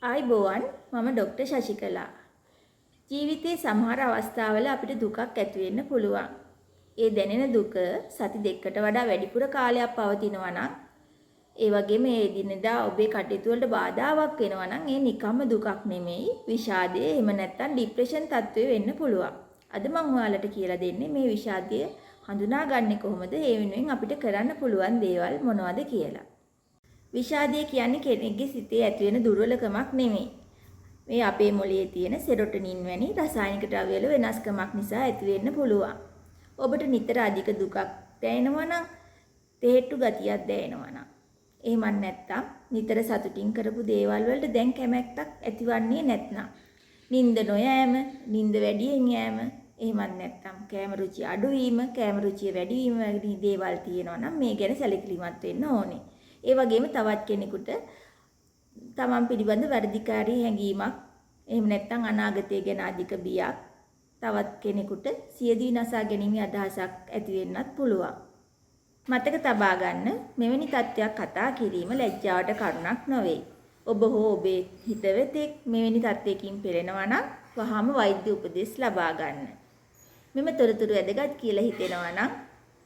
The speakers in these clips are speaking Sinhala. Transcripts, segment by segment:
ආයිබෝවන් මම ડોක්ටර් ශශිකලා. ජීවිතයේ සමහර අවස්ථාවල අපිට දුකක් ඇති වෙන්න පුළුවන්. ඒ දැනෙන දුක සති දෙකකට වඩා වැඩිපුර කාලයක් පවතිනවා නම් ඒ වගේම ඒ දිනදා ඔබේ කටයුතු වලට බාධාවක් වෙනවා නම් ඒ නිකම්ම දුකක් නෙමෙයි විෂාදය එහෙම නැත්නම් ડિප්‍රෙෂන් තත්ත්වය වෙන්න පුළුවන්. අද මම ඔයාලට කියලා දෙන්නේ මේ විෂාදය හඳුනාගන්නේ කොහොමද? ඒ වෙනුවෙන් අපිට කරන්න පුළුවන් දේවල් මොනවද කියලා. විෂාදය කියන්නේ කෙනෙක්ගේ සිතේ ඇතිවෙන දුර්වලකමක් නෙමෙයි. මේ අපේ මොළයේ තියෙන සෙරොටොනින් වැනි රසායනික ද්‍රව්‍යවල වෙනස්කමක් නිසා ඇති වෙන්න පුළුවන්. ඔබට නිතර අධික දුකක් දැනෙනවා නම්, තේට්ටු ගතියක් දැනෙනවා නම්, එහෙමත් නැත්නම් නිතර සතුටින් කරපු දේවල් වලට දැන් කැමැත්තක් ඇතිවන්නේ නැත්නම්, නිින්ද නොයෑම, නිින්ද වැඩියෙන් යෑම, එහෙමත් නැත්නම් කැම රුචිය අඩු වීම, කැම රුචිය වැඩි වීම වගේ දේවල් තියෙනවා නම් මේ ගැන සැලකිලිමත් වෙන්න ඕනේ. ඒ වගේම තවත් කෙනෙකුට තමන් පිළිබඳ වැඩිකාරී හැඟීමක් එහෙම නැත්නම් අනාගතය ගැන අධික බියක් තවත් කෙනෙකුට සියදී නසා ගැනීමේ අදහසක් ඇති වෙන්නත් පුළුවන්. මතක තබා ගන්න මෙවැනි තත්ත්වයක් කතා කිරීම ලැජ්ජාවට කරුණක් නොවේ. ඔබ හෝ ඔබේ හිතවතෙක් මෙවැනි තත්ත්වයකින් පෙළෙනවා නම් වහාම වෛද්‍ය උපදෙස් ලබා ගන්න. මෙම තොරතුරු වැදගත් කියලා හිතෙනවා නම්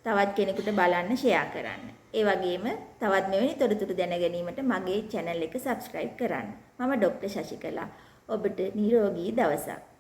තවත් කෙනෙකුට බලන්න ෂෙයා කරන්න. ඒ වගේම තවත් මෙවැනි තොරතුරු දැන ගැනීමට මගේ channel එක subscribe කරන්න. මම ડોක්ටර් ශශිකලා. ඔබට නිරෝගී දවසක්.